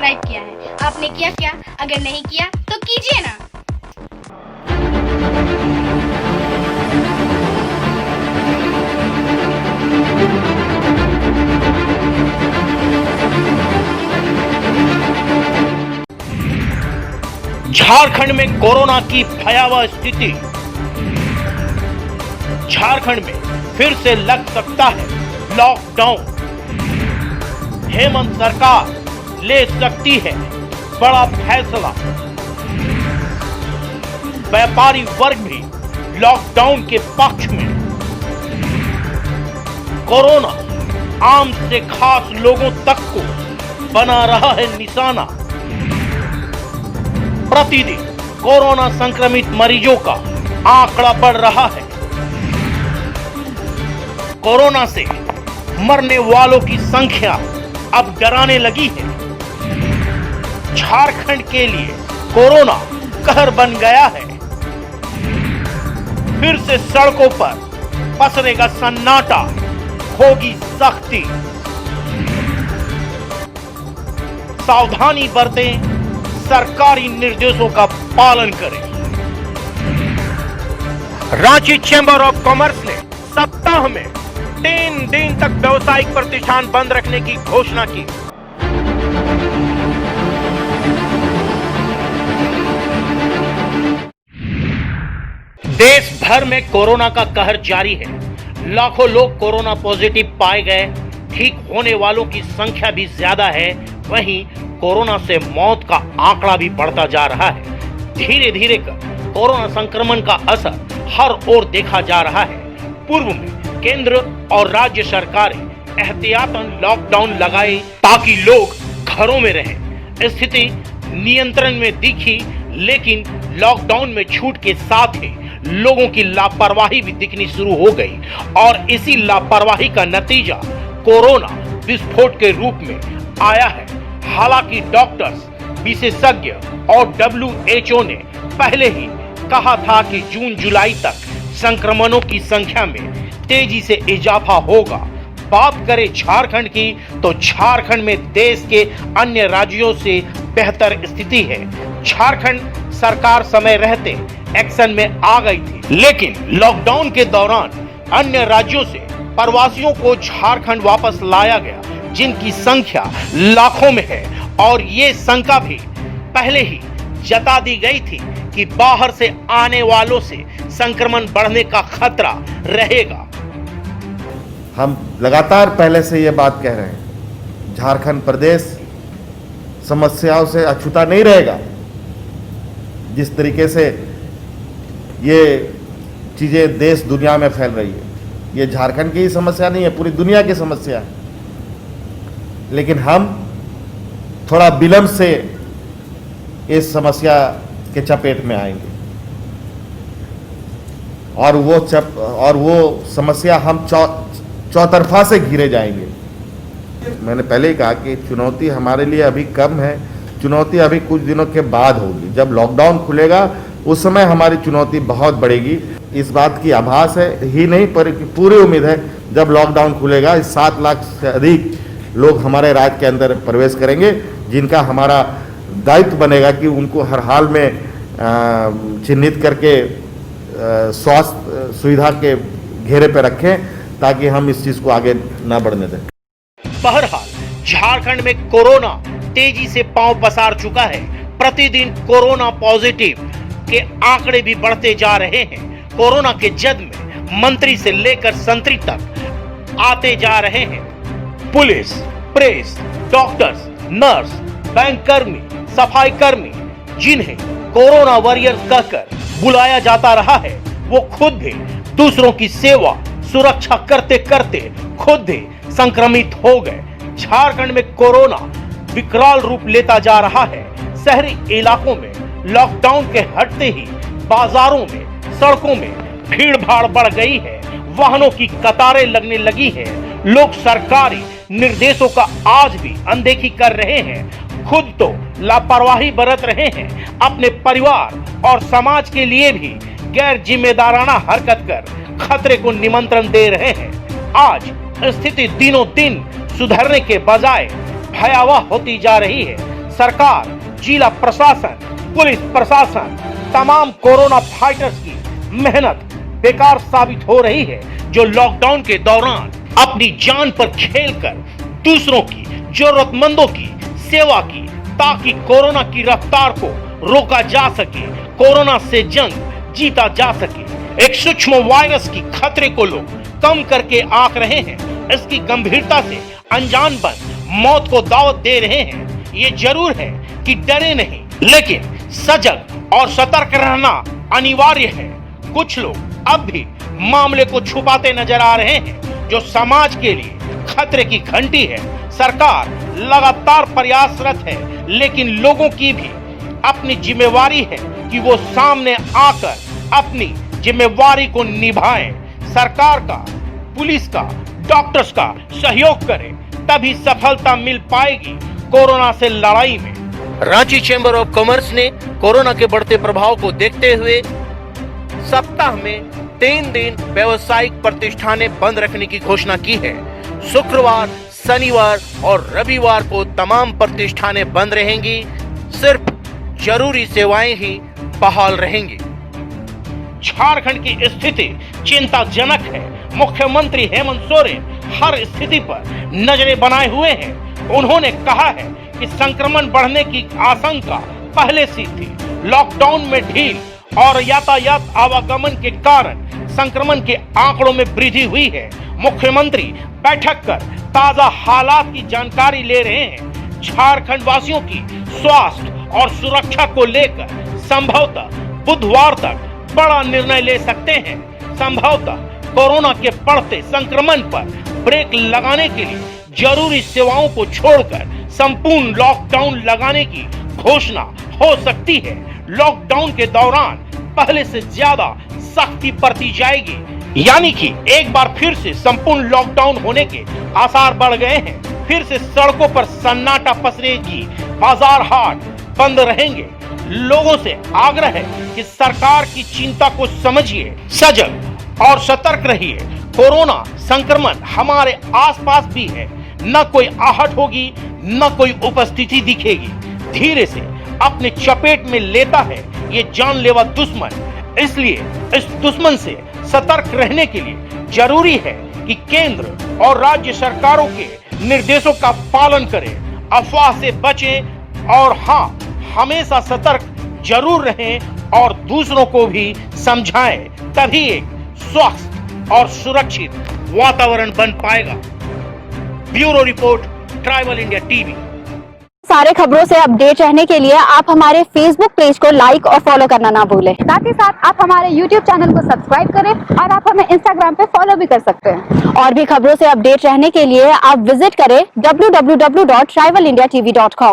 Subscribe किया है। आपने किया क्या? अगर नहीं किया तो कीजिए ना। झारखंड में कोरोना की भयावह स्थिति। झारखंड में फिर से लग सकता है लॉकडाउन। हेमंत सरकार ले सकती है बड़ा फैसला। व्यापारी वर्ग भी लॉकडाउन के पक्ष में। कोरोना आम से खास लोगों तक को बना रहा है निशाना। प्रतिदिन कोरोना संक्रमित मरीजों का आंकड़ा बढ़ रहा है। कोरोना से मरने वालों की संख्या अब डराने लगी है। झारखंड के लिए कोरोना कहर बन गया है। फिर से सड़कों पर पसरेगा सन्नाटा, होगी सख्ती। सावधानी बरतें, सरकारी निर्देशों का पालन करें। रांची चैंबर ऑफ कॉमर्स ने सप्ताह में 3 दिन तक व्यावसायिक प्रतिष्ठान बंद रखने की घोषणा की। देश भर में कोरोना का कहर जारी है। लाखों लोग कोरोना पॉजिटिव पाए गए। ठीक होने वालों की संख्या भी ज्यादा है। वहीं कोरोना से मौत का आंकड़ा भी बढ़ता जा रहा है। धीरे धीरे कर कोरोना संक्रमण का असर हर ओर देखा जा रहा है। पूर्व में केंद्र और राज्य सरकारें एहतियातन लॉकडाउन लगाए ताकि लोग घरों में रहें। स्थिति नियंत्रण में दिखी, लेकिन लॉकडाउन में छूट के साथ ही लोगों की लापरवाही भी दिखनी शुरू हो गई और इसी लापरवाही का नतीजा कोरोना विस्फोट के रूप में आया है। हालांकि डॉक्टर्स, विशेषज्ञ और WHO ने पहले ही कहा था कि जून जुलाई तक संक्रमणों की संख्या में तेजी से इजाफा होगा। बात करें झारखंड की तो झारखंड में देश के अन्य राज्यों से बेहतर स्थिति है। झारखंड सरकार समय रहते एक्शन में आ गई थी, लेकिन लॉकडाउन के दौरान अन्य राज्यों से प्रवासियों को झारखंड वापस लाया गया, जिनकी संख्या लाखों में है। और ये शंका भी पहले ही जता दी गई थी कि बाहर से आने वालों से संक्रमण बढ़ने का खतरा रहेगा। हम लगातार पहले से ये बात कह रहे हैं, झारखंड प्रदेश समस्याओं से अछूता नहीं रहेगा। जिस तरीके से ये चीज़ें देश दुनिया में फैल रही है, ये झारखंड की ही समस्या नहीं है, पूरी दुनिया की समस्या है। लेकिन हम थोड़ा विलंब से इस समस्या के चपेट में आएंगे और वो समस्या हम चौतरफा से घिरे जाएंगे। मैंने पहले ही कहा कि चुनौती हमारे लिए अभी कम है, चुनौती अभी कुछ दिनों के बाद होगी। जब लॉकडाउन खुलेगा उस समय हमारी चुनौती बहुत बढ़ेगी। इस बात की आभास है ही नहीं, पर पूरी उम्मीद है जब लॉकडाउन खुलेगा 7 लाख से अधिक लोग हमारे राज्य के अंदर प्रवेश करेंगे, जिनका हमारा दायित्व बनेगा कि उनको हर हाल में चिन्हित करके स्वास्थ्य सुविधा के घेरे पर रखें, ताकि हम इस चीज़ को आगे ना बढ़ने दें। बहरहाल झारखंड में कोरोना तेजी से पांव पसार चुका है। प्रतिदिन कोरोना पॉजिटिव के आंकड़े भी बढ़ते जा रहे हैं। कोरोना के जद में मंत्री से लेकर संतरी तक आते जा रहे हैं। Police, press, doctors, nurse, bank कर्मी, सफाई कर्मी, जिन्हें कोरोना वॉरियर्स कहकर बुलाया जाता रहा है, वो खुद भी दूसरों की सेवा सुरक्षा करते करते खुद भी संक्रमित हो गए। झारखंड में कोरोना विकराल रूप लेता जा रहा है। शहरी इलाकों में लॉकडाउन के हटते ही बाजारों में, सड़कों में भीड़ भाड़ बढ़ गई है। वाहनों की कतारें लगने लगी है। लोग सरकारी निर्देशों का आज भी अनदेखी कर रहे हैं। खुद तो लापरवाही बरत रहे हैं, अपने परिवार और समाज के लिए भी गैर जिम्मेदाराना हरकत कर खतरे को निमंत्रण दे रहे हैं। आज स्थिति दिनों दिन सुधरने के बजाय भयावह होती जा रही है। सरकार, जिला प्रशासन, पुलिस प्रशासन, तमाम कोरोना फाइटर्स की मेहनत बेकार साबित हो रही है, जो लॉकडाउन के दौरान अपनी जान पर खेलकर दूसरों की, जरूरतमंदों की सेवा की, ताकि कोरोना की रफ्तार को रोका जा सके, कोरोना से जंग जीता जा सके। एक सूक्ष्म वायरस की खतरे को लोग कम करके आंक रहे हैं, इसकी गंभीरता से अनजान बन मौत को दावत दे रहे हैं। ये जरूर है कि डरे नहीं, लेकिन सजग और सतर्क रहना अनिवार्य है। कुछ लोग अब भी मामले को छुपाते नजर आ रहे हैं, जो समाज के लिए खतरे की घंटी है। सरकार लगातार प्रयासरत है, लेकिन लोगों की भी अपनी जिम्मेवारी है कि वो सामने आकर अपनी जिम्मेवारी को निभाएं। सरकार का, पुलिस का, डॉक्टर्स का सहयोग करें, तभी सफलता मिल पाएगी कोरोना से लड़ाई में। रांची चैम्बर ऑफ कॉमर्स ने कोरोना के बढ़ते प्रभाव को देखते हुए सप्ताह में 3 दिन व्यावसायिक प्रतिष्ठानें बंद रखने की घोषणा की है। शुक्रवार, शनिवार और रविवार को तमाम प्रतिष्ठानें बंद रहेंगी, सिर्फ जरूरी सेवाएं ही बहाल रहेंगी। झारखंड की स्थिति चिंताजनक है। मुख्यमंत्री हेमंत सोरेन हर स्थिति पर नजरें बनाए हुए हैं। उन्होंने कहा है कि संक्रमण बढ़ने की आशंका पहले से थी। लॉकडाउन में ढील और यातायात आवागमन के कारण संक्रमण के आंकड़ों में वृद्धि हुई है। मुख्यमंत्री बैठक कर ताजा हालात की जानकारी ले रहे हैं। झारखंड वासियों की स्वास्थ्य और सुरक्षा को लेकर संभवतः बुधवार तक बड़ा निर्णय ले सकते हैं। संभवतः कोरोना के बढ़ते संक्रमण पर ब्रेक लगाने के लिए जरूरी सेवाओं को छोड़कर संपूर्ण लॉकडाउन लगाने की घोषणा हो सकती है। लॉकडाउन के दौरान पहले से ज्यादा सख्ती बरती जाएगी, यानी कि एक बार फिर से संपूर्ण लॉकडाउन होने के आसार बढ़ गए हैं। फिर से सड़कों पर सन्नाटा पसरेगी, बाजार हाट बंद रहेंगे। लोगों से आग्रह है कि सरकार की चिंता को समझिए, सजग और सतर्क रहिए। कोरोना संक्रमण हमारे आसपास भी है, न कोई आहट होगी, न कोई उपस्थिति दिखेगी। धीरे से अपने चपेट में लेता है ये जानलेवा दुश्मन। इसलिए इस दुश्मन से सतर्क रहने के लिए जरूरी है कि केंद्र और राज्य सरकारों के निर्देशों का पालन करें, अफवाह से बचें और हाँ, हमेशा सतर्क जरूर रहें और दूसरों को भी समझाएं। तभी एक स्वस्थ और सुरक्षित वातावरण बन पाएगा। Bureau report, tribal India TV. सारे खबरों से अपडेट रहने के लिए आप हमारे फेसबुक पेज को लाइक और फॉलो करना ना भूलें। साथ ही साथ आप हमारे यूट्यूब चैनल को सब्सक्राइब करें और आप हमें इंस्टाग्राम पे फॉलो भी कर सकते हैं। और भी खबरों से अपडेट रहने के लिए आप विजिट करें www.tribalindiatv.com।